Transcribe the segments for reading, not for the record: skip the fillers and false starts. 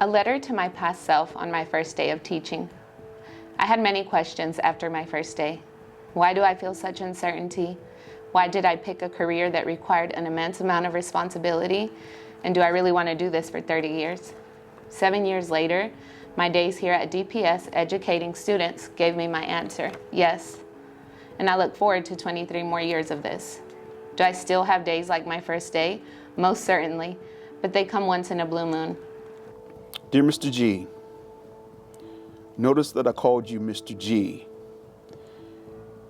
A letter to my past self on my first day of teaching. I had many questions after my first day. Why do I feel such uncertainty? Why did I pick a career that required an immense amount of responsibility? And do I really want to do this for 30 years? 7 years later, my days here at DPS educating students gave me my answer, yes. And I look forward to 23 more years of this. Do I still have days like my first day? Most certainly, but they come once in a blue moon. Dear Mr. G, notice that I called you Mr. G.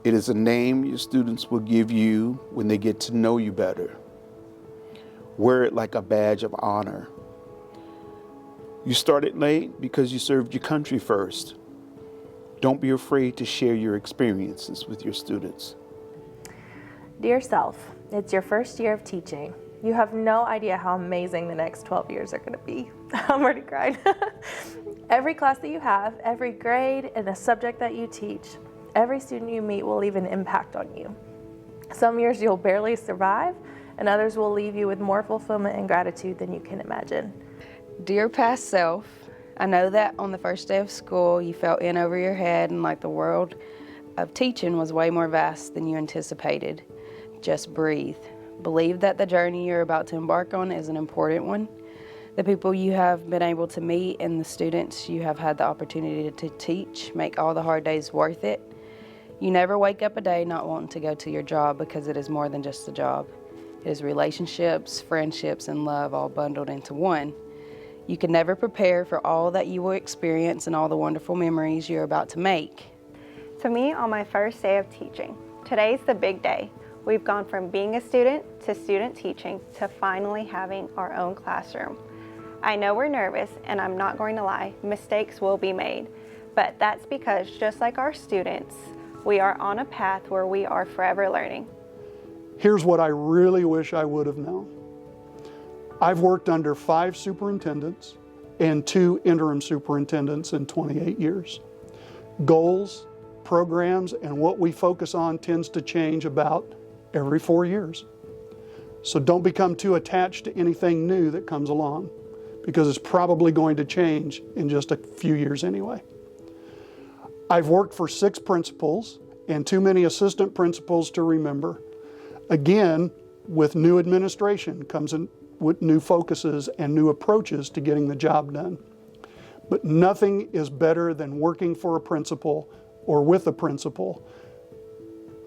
It is a name your students will give you when they get to know you better. Wear it like a badge of honor. You started late because you served your country first. Don't be afraid to share your experiences with your students. Dear self, it's your first year of teaching. You have no idea how amazing the next 12 years are going to be. I'm already crying. Every class that you have, every grade, and the subject that you teach, every student you meet will leave an impact on you. Some years you'll barely survive, and others will leave you with more fulfillment and gratitude than you can imagine. Dear past self, I know that on the first day of school you felt in over your head and like the world of teaching was way more vast than you anticipated. Just breathe. Believe that the journey you're about to embark on is an important one. The people you have been able to meet and the students you have had the opportunity to teach make all the hard days worth it. You never wake up a day not wanting to go to your job because it is more than just a job. It is relationships, friendships, and love all bundled into one. You can never prepare for all that you will experience and all the wonderful memories you're about to make. To me, on my first day of teaching, today's the big day. We've gone from being a student to student teaching to finally having our own classroom. I know we're nervous, and I'm not going to lie, mistakes will be made. But that's because just like our students, we are on a path where we are forever learning. Here's what I really wish I would have known. I've worked under 5 superintendents and 2 interim superintendents in 28 years. Goals, programs, and what we focus on tends to change about every 4 years. So don't become too attached to anything new that comes along, because it's probably going to change in just a few years anyway. I've worked for 6 principals and too many assistant principals to remember. Again, with new administration comes in with new focuses and new approaches to getting the job done. But nothing is better than working for a principal or with a principal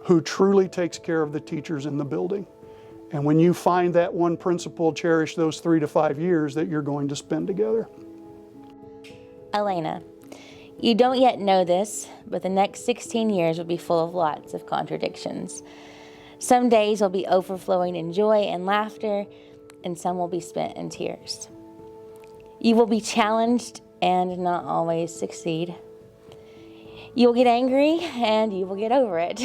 who truly takes care of the teachers in the building. And when you find that one principal, cherish those 3 to 5 years that you're going to spend together. Elena, you don't yet know this, but the next 16 years will be full of lots of contradictions. Some days will be overflowing in joy and laughter, and some will be spent in tears. You will be challenged and not always succeed. You will get angry and you will get over it.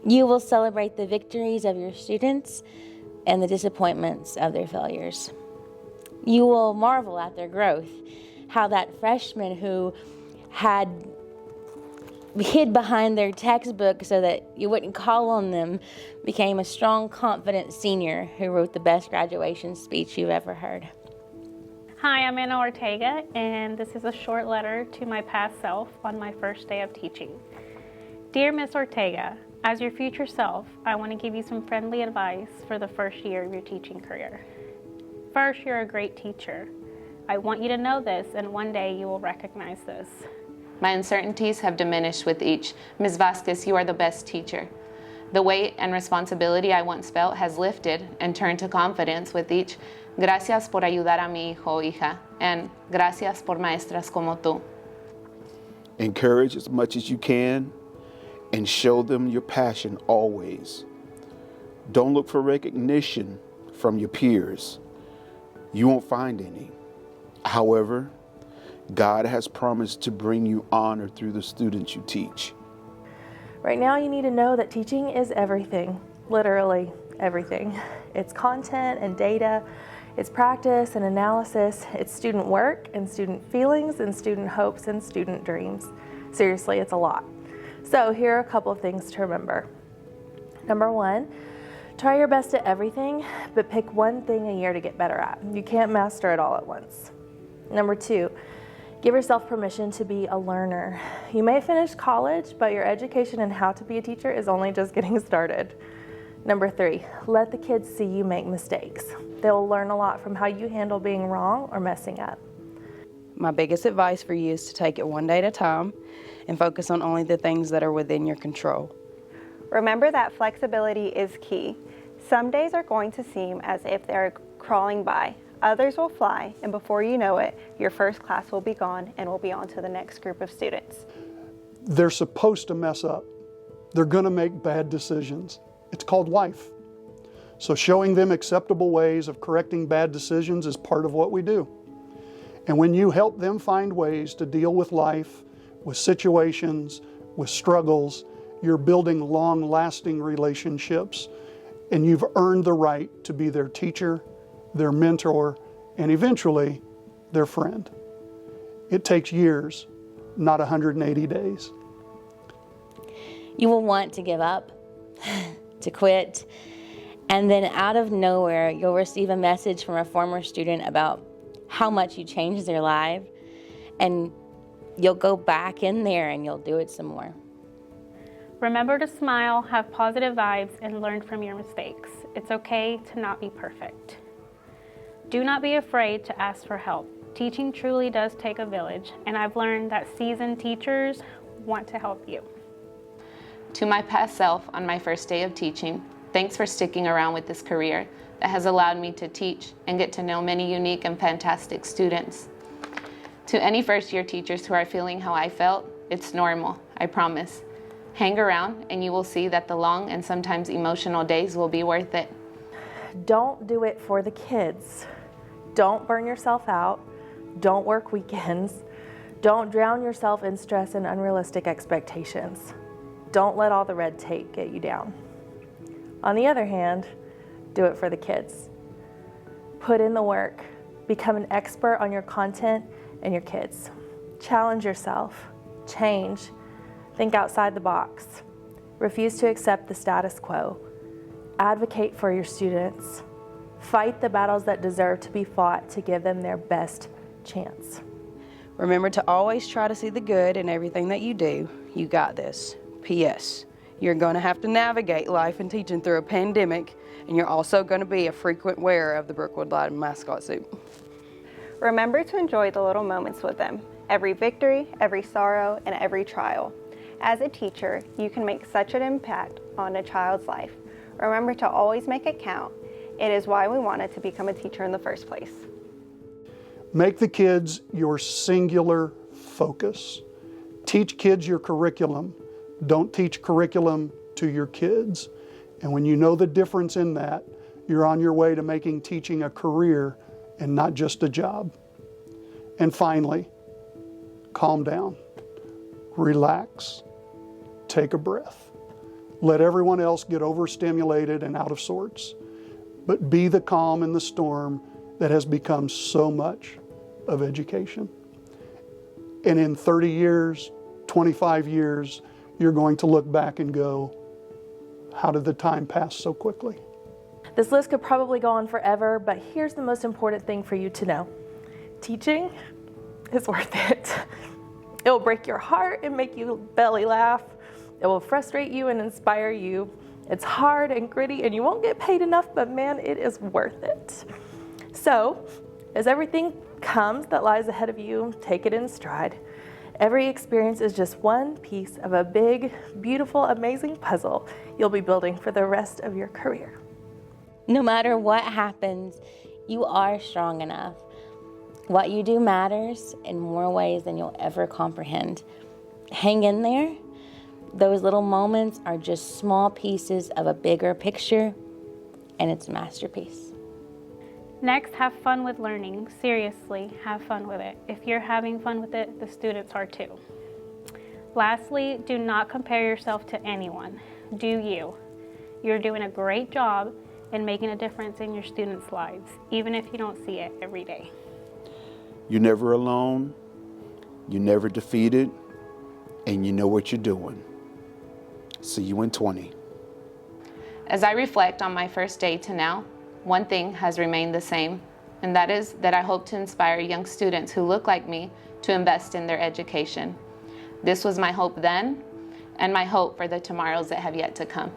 You will celebrate the victories of your students and the disappointments of their failures. You will marvel at their growth, how that freshman who had hid behind their textbook so that you wouldn't call on them became a strong, confident senior who wrote the best graduation speech you've ever heard. Hi, I'm Anna Ortega, and this is a short letter to my past self on my first day of teaching. Dear Miss Ortega, as your future self, I want to give you some friendly advice for the first year of your teaching career. First, you're a great teacher. I want you to know this, and one day you will recognize this. My uncertainties have diminished with each. Ms. Vasquez, you are the best teacher. The weight and responsibility I once felt has lifted and turned to confidence with each. Gracias por ayudar a mi hijo, hija, and gracias por maestras como tú. Encourage as much as you can and show them your passion always. Don't look for recognition from your peers. You won't find any. However, God has promised to bring you honor through the students you teach. Right now you need to know that teaching is everything, literally everything. It's content and data, it's practice and analysis, it's student work and student feelings and student hopes and student dreams. Seriously, it's a lot. So here are a couple of things to remember. Number 1, try your best at everything, but pick one thing a year to get better at. You can't master it all at once. Number 2, give yourself permission to be a learner. You may finish college, but your education in how to be a teacher is only just getting started. Number 3, let the kids see you make mistakes. They'll learn a lot from how you handle being wrong or messing up. My biggest advice for you is to take it one day at a time and focus on only the things that are within your control. Remember that flexibility is key. Some days are going to seem as if they're crawling by. Others will fly, and before you know it, your first class will be gone and we'll be on to the next group of students. They're supposed to mess up. They're going to make bad decisions. It's called life. So showing them acceptable ways of correcting bad decisions is part of what we do. And when you help them find ways to deal with life, with situations, with struggles, you're building long-lasting relationships, and you've earned the right to be their teacher, their mentor, and eventually their friend. It takes years, not 180 days. You will want to give up, to quit, and then out of nowhere, you'll receive a message from a former student about how much you changed their life, and you'll go back in there and you'll do it some more. Remember to smile, have positive vibes, and learn from your mistakes. It's okay to not be perfect. Do not be afraid to ask for help. Teaching truly does take a village, and I've learned that seasoned teachers want to help you. To my past self on my first day of teaching, thanks for sticking around with this career that has allowed me to teach and get to know many unique and fantastic students. To any first-year teachers who are feeling how I felt, it's normal, I promise. Hang around and you will see that the long and sometimes emotional days will be worth it. Don't do it for the kids. Don't burn yourself out. Don't work weekends. Don't drown yourself in stress and unrealistic expectations. Don't let all the red tape get you down. On the other hand, do it for the kids. Put in the work. Become an expert on your content and your kids. Challenge yourself. Change. Think outside the box. Refuse to accept the status quo. Advocate for your students. Fight the battles that deserve to be fought to give them their best chance. Remember to always try to see the good in everything that you do. You got this. P.S. You're going to have to navigate life and teaching through a pandemic, and you're also going to be a frequent wearer of the Brookwood Lion mascot suit. Remember to enjoy the little moments with them. Every victory, every sorrow, and every trial. As a teacher, you can make such an impact on a child's life. Remember to always make it count. It is why we wanted to become a teacher in the first place. Make the kids your singular focus. Teach kids your curriculum. Don't teach curriculum to your kids. And when you know the difference in that, you're on your way to making teaching a career and not just a job. And finally, calm down. Relax. Take a breath. Let everyone else get overstimulated and out of sorts, but be the calm in the storm that has become so much of education. And in 30 years, 25 years, you're going to look back and go, how did the time pass so quickly? This list could probably go on forever, but here's the most important thing for you to know. Teaching is worth it. It will break your heart and make you belly laugh. It will frustrate you and inspire you. It's hard and gritty and you won't get paid enough, but man, it is worth it. So, as everything comes that lies ahead of you, take it in stride. Every experience is just one piece of a big, beautiful, amazing puzzle you'll be building for the rest of your career. No matter what happens, you are strong enough. What you do matters in more ways than you'll ever comprehend. Hang in there. Those little moments are just small pieces of a bigger picture, and it's a masterpiece. Next, have fun with learning. Seriously, have fun with it. If you're having fun with it, the students are too. Lastly, do not compare yourself to anyone. Do you. You're doing a great job in making a difference in your students' lives, even if you don't see it every day. You're never alone, you're never defeated, and you know what you're doing. See you in 20. As I reflect on my first day to now, one thing has remained the same, and that is that I hope to inspire young students who look like me to invest in their education. This was my hope then, and my hope for the tomorrows that have yet to come.